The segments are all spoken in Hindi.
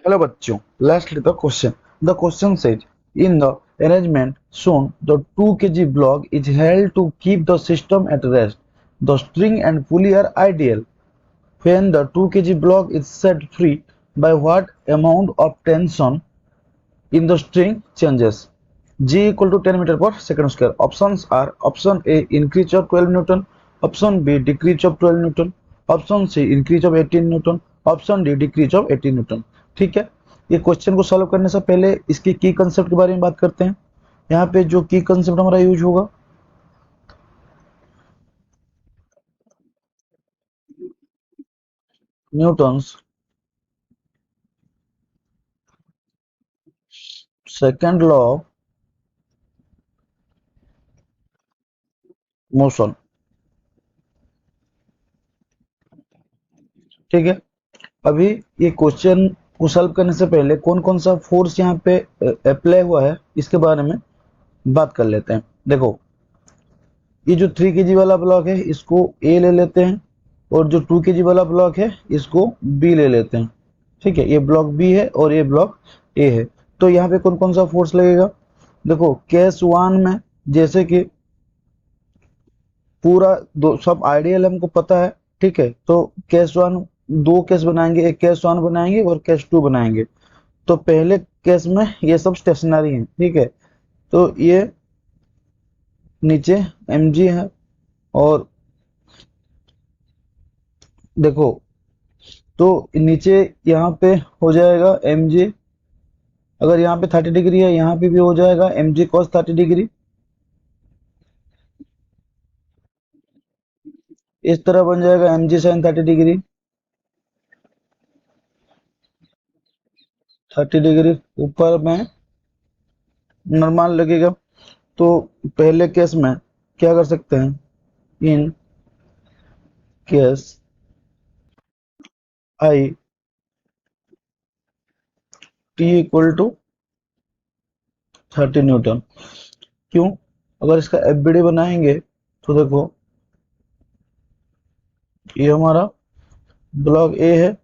Hello bachcho, let's read the question. The question says, in the arrangement shown, the 2 kg block is held to keep the system at rest. The string and pulley are ideal. When the 2 kg block is set free, by what amount of tension in the string changes? G equal to 10 meter per second square. Options are option A increase of 12 Newton, option B decrease of 12 Newton, option C increase of 18 Newton, option D decrease of 18 Newton. ठीक है, ये क्वेश्चन को सॉल्व करने से पहले इसकी की कंसेप्ट के बारे में बात करते हैं। यहाँ पे जो की कंसेप्ट हमारा यूज होगा, Newton's second law of motion. ठीक है, अभी ये क्वेश्चन को सॉल्व करने से पहले कौन कौन सा फोर्स यहाँ पे अप्लाई हुआ है इसके बारे में बात कर लेते हैं। देखो, ये जो 3 kg वाला ब्लॉक है इसको ए ले लेते हैं, और जो 2 kg वाला ब्लॉक है इसको बी ले लेते हैं। ठीक है, ये ब्लॉक बी है और ये ब्लॉक ए है। तो यहाँ पे कौन कौन सा फोर्स लगेगा? देखो, केस 1 में जैसे कि पूरा दो सब आइडियल हमको पता है। ठीक है, तो केस 1 दो केस बनाएंगे, एक केस 1 बनाएंगे और केस 2 बनाएंगे। तो पहले केस में ये सब स्टेशनरी है। ठीक है, तो ये नीचे mg है, और देखो तो नीचे यहाँ पे हो जाएगा mg, अगर यहाँ पे 30 डिग्री है यहाँ पे भी हो जाएगा mg cos 30 डिग्री। इस तरह बन जाएगा mg sin 30 डिग्री, 30 डिग्री ऊपर में नॉर्मल लगेगा। तो पहले केस में क्या कर सकते हैं, in case I T equal to 30 newton. क्यों? अगर इसका एफबीडी बनाएंगे तो देखो, ये हमारा ब्लॉक ए है,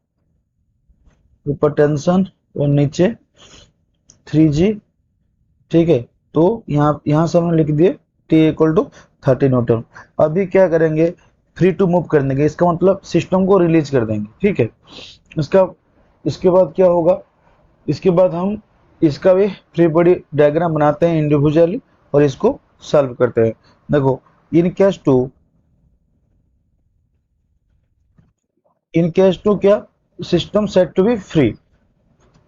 ऊपर टेंशन और नीचे 3g। ठीक है, तो यहाँ से हमने लिख दिए टी इक्वल टू 30 न्यूटन। अभी क्या करेंगे, फ्री टू मूव कर देंगे, इसका मतलब सिस्टम को रिलीज कर देंगे। ठीक है, इसके बाद क्या होगा, इसके बाद हम इसका भी फ्री बॉडी डायग्राम बनाते हैं इंडिविजुअली और इसको सॉल्व करते हैं। देखो, इन केस टू क्या, system set to be free.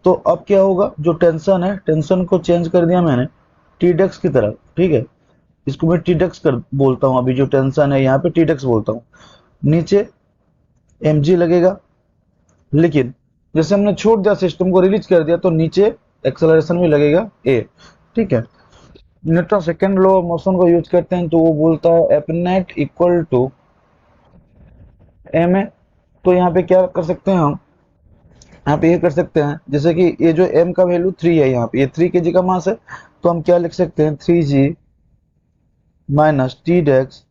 तो अब क्या होगा, जो टेंशन है, टेंशन को चेंज कर दिया मैंने टीडेक्स की तरफ। ठीक है, इसको मैं टीडेक्स कर बोलता हूँ, अभी जो टेंशन है यहाँ पे टीडेक्स बोलता हूँ। नीचे mg लगेगा, लेकिन जैसे हमने छोड़ दिया, सिस्टम को रिलीज कर दिया, तो नीचे एक्सेलरेशन भी लगेगा a। ठीक है, Newton second law of motion को यूज करते हैं, तो वो बोलता है F net equal to M A. तो यहाँ पे क्या कर सकते हैं हम, यहाँ पे ये कर सकते हैं, जैसे कि ये जो m का वैल्यू 3 है, यहाँ पे ये 3 kg का मास है, तो हम क्या लिख सकते हैं, 3g माइनस टी डेक्स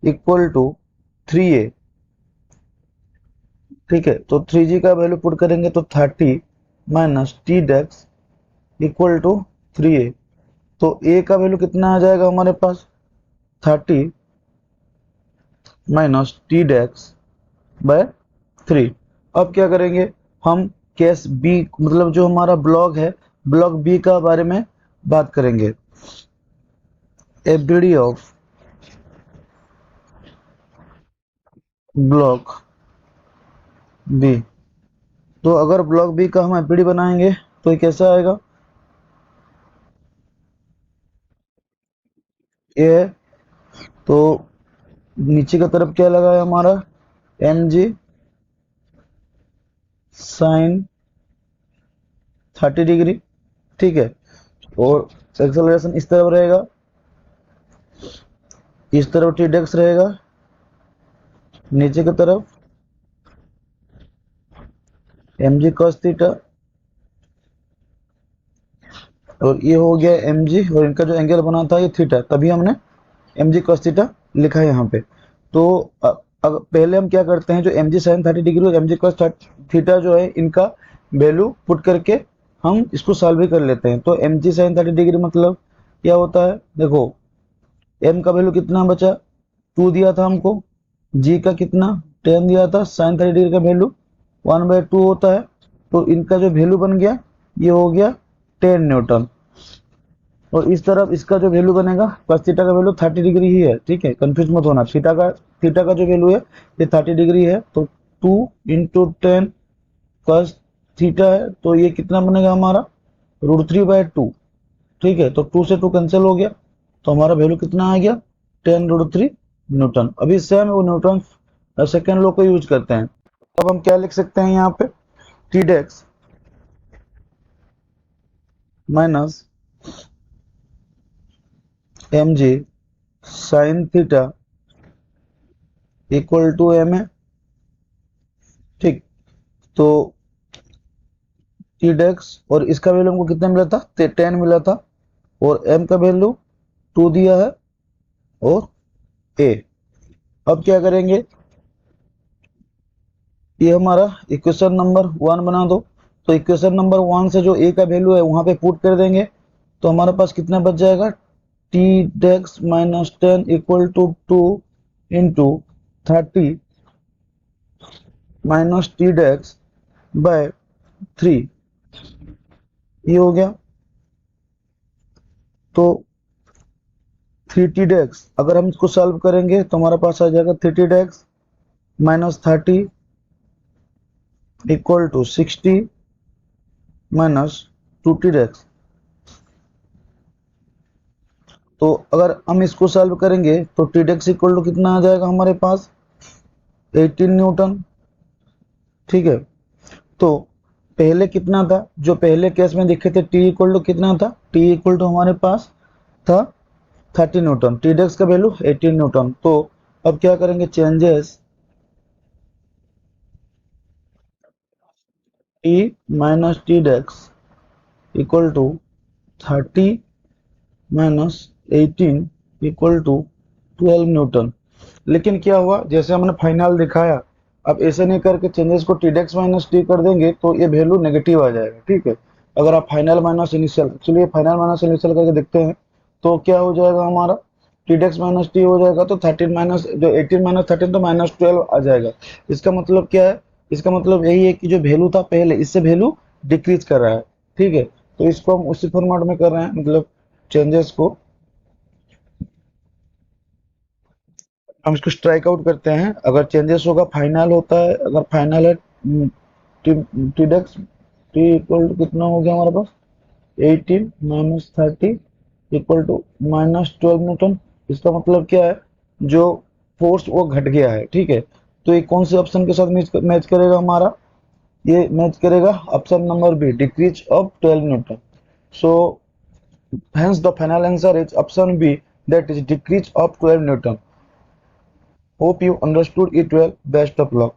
इक्वल टू 3a। ठीक है, तो 3g का वैल्यू पुट करेंगे तो 30 माइनस टी डेक्स इक्वल टू 3a। तो a का वैल्यू कितना आ जाएगा हमारे पास, 30 माइनस टी डेक्स बाय 3। अब क्या करेंगे हम, केस बी मतलब जो हमारा ब्लॉक है, ब्लॉक बी का बारे में बात करेंगे। FBD of block B. तो अगर ब्लॉक बी का हम एफबीडी बनाएंगे तो ये कैसा आएगा, ये है, तो नीचे की तरफ क्या लगा है हमारा, mg साइन 30 डिग्री। ठीक है, और एक्सेलरेशन इस तरफ रहेगा, इस तरफ टी डेक्स रहेगा, नीचे की तरफ mg cos थीटा, और ये हो गया mg, और इनका जो एंगल बना था ये थीटा, तभी हमने mg cos थीटा लिखा है यहाँ पे। तो अब पहले हम क्या करते हैं, जो mg sin 30 डिग्री और mg cos थीटा जो है, इनका वैल्यू पुट करके हम इसको सॉल्व भी कर लेते हैं। तो एम जी साइन 30 डिग्री मतलब क्या होता है, देखो एम का वैल्यू कितना बचा, 2 दिया था हमको, जी का कितना 10 दिया था, साइन 30 डिग्री का वैल्यू 1/2 होता है। तो इनका जो वैल्यू बन गया ये हो गया 10 न्यूटन। और इस तरफ इसका जो वैल्यू बनेगा cos थीटा का वैल्यू 30 डिग्री ही है, ठीक है, कंफ्यूज मत होना। थीटा का जो वैल्यू है ये 30 डिग्री है, तो 2 इंटू 10 cos थीटा है, तो ये कितना बनेगा हमारा √3/2, ठीक है। तो 2 से 2 कैंसिल हो गया, तो हमारा वैल्यू कितना आ गया 10√3 न्यूटन। अभी सेम वो न्यूटन सेकेंड लॉ को यूज करते हैं। अब हम क्या लिख सकते हैं यहाँ पे, टी डेक्स minus M G sine theta equal to M है, ठीक। तो टी डेक्स और इसका वैल्यू हमको कितना मिला था 10 मिला था, और एम का वैल्यू 2 दिया है, और ए। अब क्या करेंगे, ये हमारा इक्वेशन नंबर 1 बना दो। तो इक्वेशन नंबर 1 से जो ए का वैल्यू है वहां पे पुट कर देंगे, तो हमारे पास कितना बच जाएगा, टी डेक्स minus 10 equal to 2 into 30 minus T डेक्स बाय 3, ये हो गया। तो 3t डेक्स अगर हम इसको सॉल्व करेंगे तो हमारे पास आ जाएगा 3t डेक्स minus 30 equal to 60 minus 2t डेक्स। तो अगर हम इसको सॉल्व करेंगे तो टी डेक्स इक्वल टू कितना आ जाएगा हमारे पास 18 न्यूटन, ठीक है। तो पहले कितना था, जो पहले केस में देखे थे टी इक्वल टू कितना था, टी इक्वल टू हमारे पास था 30 न्यूटन, टी डेक्स का वैल्यू 18 न्यूटन। तो अब क्या करेंगे, चेंजेस टी माइनस टी डेक्स equal to 30 minus 18 equal to 12 newton. लेकिन क्या हुआ, जैसे हमने फाइनल दिखाया, अब ऐसे नहीं करके चेंजेस को टी डेक्स माइनस टी कर देंगे तो ये वैल्यू नेगेटिव आ जाएगा, ठीक है। अगर आप फाइनल माइनस इनिशियल, चलिए फाइनल माइनस इनिशियल करके देखते हैं, तो क्या हो जाएगा हमारा टी डेक्स माइनस टी हो जाएगा, तो 13 माइनस जो 18 माइनस 13 तो -12 आ जाएगा। इसका मतलब क्या है, इसका मतलब यही है कि जो वैल्यू था पहले इससे वैल्यू डिक्रीज कर रहा है, ठीक है। तो इसको हम उसी फॉर्मेट में कर रहे हैं, मतलब चेंजेस को हम इसको स्ट्राइक आउट करते हैं। अगर चेंजेस होगा फाइनल होता है, अगर फाइनल है टी डेक्स टी इक्वल टू कितना हो गया हमारे पास 18 माइनस 30 इक्वल टू -12 न्यूटन। इसका मतलब क्या है, जो फोर्स वो घट गया है, ठीक है। तो ये कौन से ऑप्शन के साथ मैच करेगा हमारा, ये मैच करेगा option number B, decrease of 12 newton. So hence the final answer is option B, that is decrease of 12 Newton. Hope you understood it well. Best of luck.